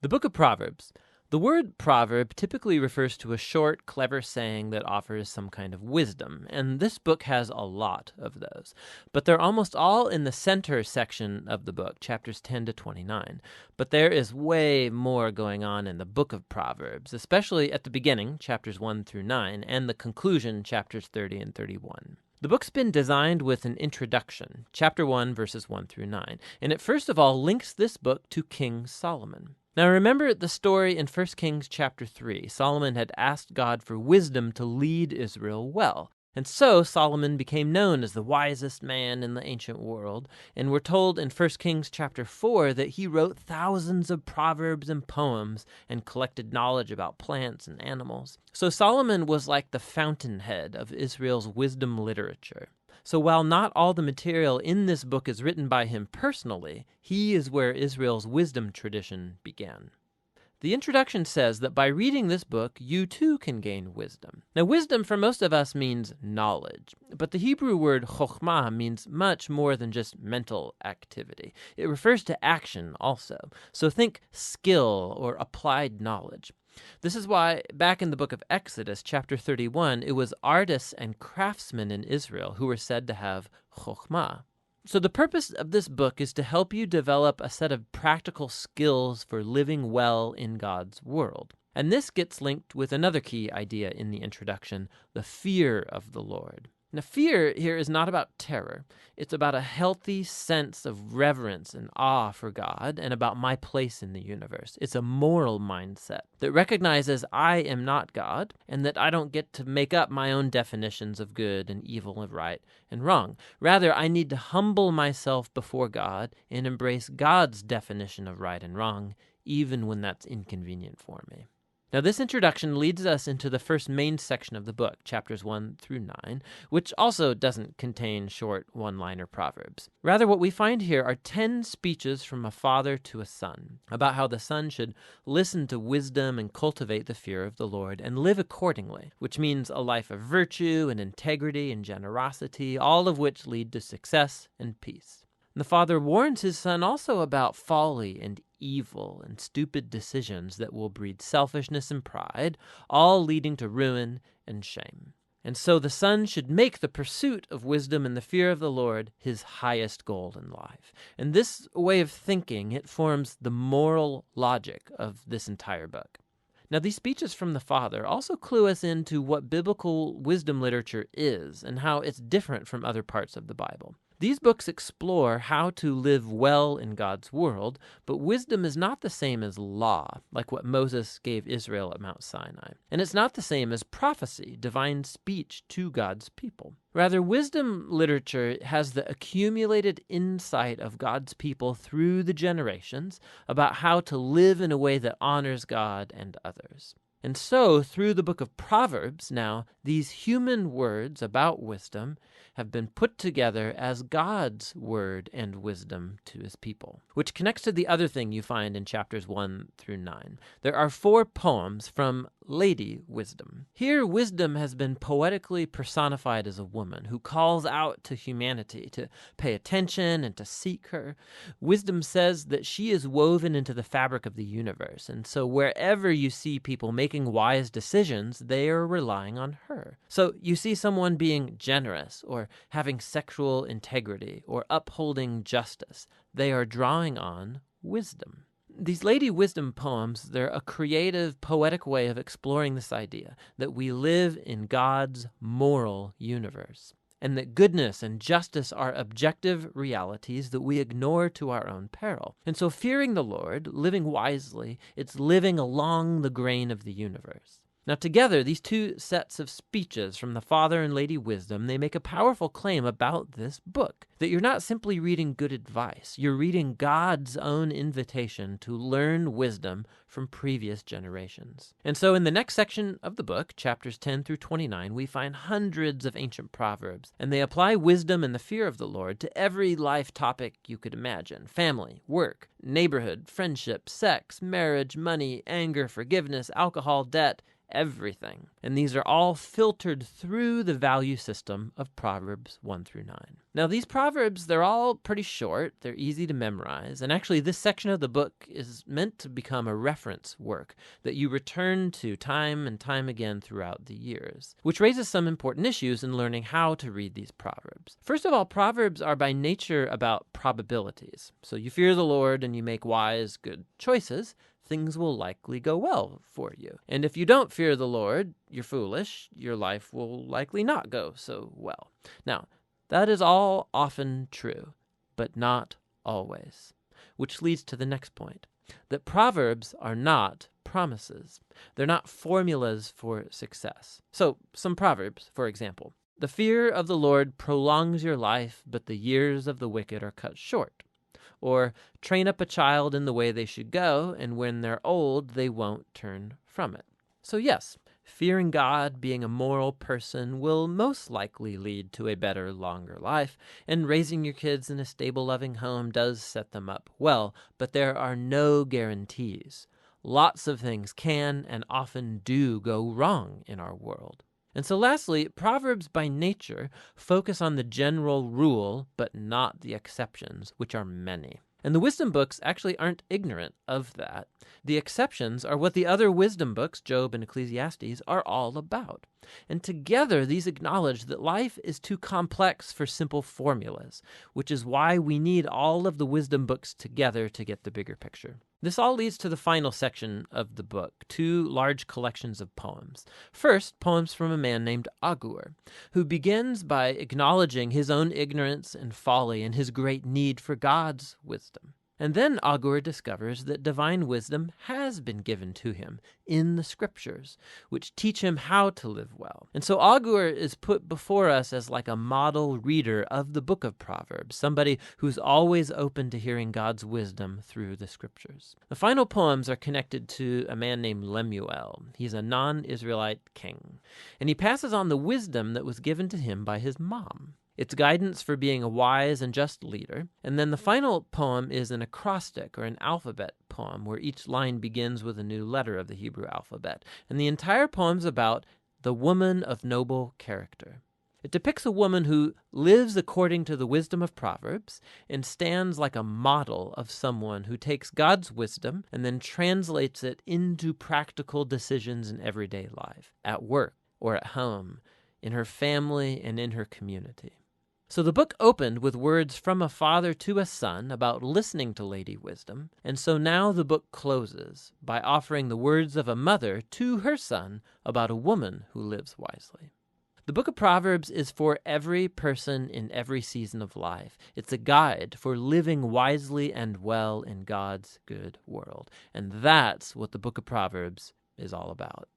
The book of Proverbs. The word proverb typically refers to a short, clever saying that offers some kind of wisdom, and this book has a lot of those. But they're almost all in the center section of the book, chapters 10 to 29. But there is way more going on in the book of Proverbs, especially at the beginning, chapters 1 through 9, and the conclusion, chapters 30 and 31. The book's been designed with an introduction, chapter 1, verses 1 through 9, and it first of all links this book to King Solomon. Now remember the story in 1 Kings chapter 3. Solomon had asked God for wisdom to lead Israel well. And so Solomon became known as the wisest man in the ancient world. And we're told in 1 Kings chapter 4 that he wrote thousands of proverbs and poems and collected knowledge about plants and animals. So Solomon was like the fountainhead of Israel's wisdom literature. So while not all the material in this book is written by him personally, he is where Israel's wisdom tradition began. The introduction says that by reading this book, you too can gain wisdom. Now, wisdom for most of us means knowledge, but the Hebrew word chokhmah means much more than just mental activity. It refers to action also. So think skill or applied knowledge. This is why back in the book of Exodus, chapter 31, it was artists and craftsmen in Israel who were said to have chokhmah. So the purpose of this book is to help you develop a set of practical skills for living well in God's world. And this gets linked with another key idea in the introduction, the fear of the Lord. Now, fear here is not about terror. It's about a healthy sense of reverence and awe for God and about my place in the universe. It's a moral mindset that recognizes I am not God and that I don't get to make up my own definitions of good and evil and right and wrong. Rather, I need to humble myself before God and embrace God's definition of right and wrong, even when that's inconvenient for me. Now, this introduction leads us into the first main section of the book, chapters 1 through 9, which also doesn't contain short one-liner proverbs. Rather, what we find here are 10 speeches from a father to a son about how the son should listen to wisdom and cultivate the fear of the Lord and live accordingly, which means a life of virtue and integrity and generosity, all of which lead to success and peace. And the father warns his son also about folly and evil and stupid decisions that will breed selfishness and pride, all leading to ruin and shame. And so the son should make the pursuit of wisdom and the fear of the Lord his highest goal in life. And this way of thinking, it forms the moral logic of this entire book. Now, these speeches from the father also clue us into what biblical wisdom literature is and how it's different from other parts of the Bible. These books explore how to live well in God's world, but wisdom is not the same as law, like what Moses gave Israel at Mount Sinai. And it's not the same as prophecy, divine speech to God's people. Rather, wisdom literature has the accumulated insight of God's people through the generations about how to live in a way that honors God and others. And so, through the book of Proverbs now, these human words about wisdom have been put together as God's word and wisdom to his people, which connects to the other thing you find in chapters 1 through 9. There are 4 poems from Lady Wisdom. Here, wisdom has been poetically personified as a woman who calls out to humanity to pay attention and to seek her. Wisdom says that she is woven into the fabric of the universe, and so wherever you see people making wise decisions, they are relying on her. So you see someone being generous or having sexual integrity or upholding justice. They are drawing on wisdom. These Lady Wisdom poems, they're a creative, poetic way of exploring this idea that we live in God's moral universe, and that goodness and justice are objective realities that we ignore to our own peril. And so fearing the Lord, living wisely, it's living along the grain of the universe. Now together, these 2 sets of speeches from the Father and Lady Wisdom, they make a powerful claim about this book, that you're not simply reading good advice, you're reading God's own invitation to learn wisdom from previous generations. And so in the next section of the book, chapters 10 through 29, we find hundreds of ancient proverbs, and they apply wisdom and the fear of the Lord to every life topic you could imagine: family, work, neighborhood, friendship, sex, marriage, money, anger, forgiveness, alcohol, debt, everything. And these are all filtered through the value system of Proverbs 1 through 9. Now, these Proverbs, they're all pretty short. They're easy to memorize. And actually, this section of the book is meant to become a reference work that you return to time and time again throughout the years, which raises some important issues in learning how to read these Proverbs. First of all, Proverbs are by nature about probabilities. So you fear the Lord and you make wise, good choices, things will likely go well for you. And if you don't fear the Lord, you're foolish, your life will likely not go so well. Now, that is all often true, but not always. Which leads to the next point, that Proverbs are not promises. They're not formulas for success. So, some Proverbs, for example. The fear of the Lord prolongs your life, but the years of the wicked are cut short. Or, train up a child in the way they should go, and when they're old, they won't turn from it. So yes, fearing God, being a moral person, will most likely lead to a better, longer life, and raising your kids in a stable, loving home does set them up well, but there are no guarantees. Lots of things can and often do go wrong in our world. And so lastly, Proverbs by nature focus on the general rule, but not the exceptions, which are many. And the wisdom books actually aren't ignorant of that. The exceptions are what the other wisdom books, Job and Ecclesiastes, are all about. And together, these acknowledge that life is too complex for simple formulas, which is why we need all of the wisdom books together to get the bigger picture. This all leads to the final section of the book, two large collections of poems. First, poems from a man named Agur, who begins by acknowledging his own ignorance and folly and his great need for God's wisdom. And then Agur discovers that divine wisdom has been given to him in the scriptures, which teach him how to live well. And so Agur is put before us as like a model reader of the book of Proverbs, somebody who's always open to hearing God's wisdom through the scriptures. The final poems are connected to a man named Lemuel. He's a non-Israelite king, and he passes on the wisdom that was given to him by his mom. It's guidance for being a wise and just leader. And then the final poem is an acrostic or an alphabet poem where each line begins with a new letter of the Hebrew alphabet. And the entire poem's about the woman of noble character. It depicts a woman who lives according to the wisdom of Proverbs and stands like a model of someone who takes God's wisdom and then translates it into practical decisions in everyday life, at work or at home, in her family and in her community. So the book opened with words from a father to a son about listening to Lady Wisdom, and so now the book closes by offering the words of a mother to her son about a woman who lives wisely. The book of Proverbs is for every person in every season of life. It's a guide for living wisely and well in God's good world, and that's what the book of Proverbs is all about.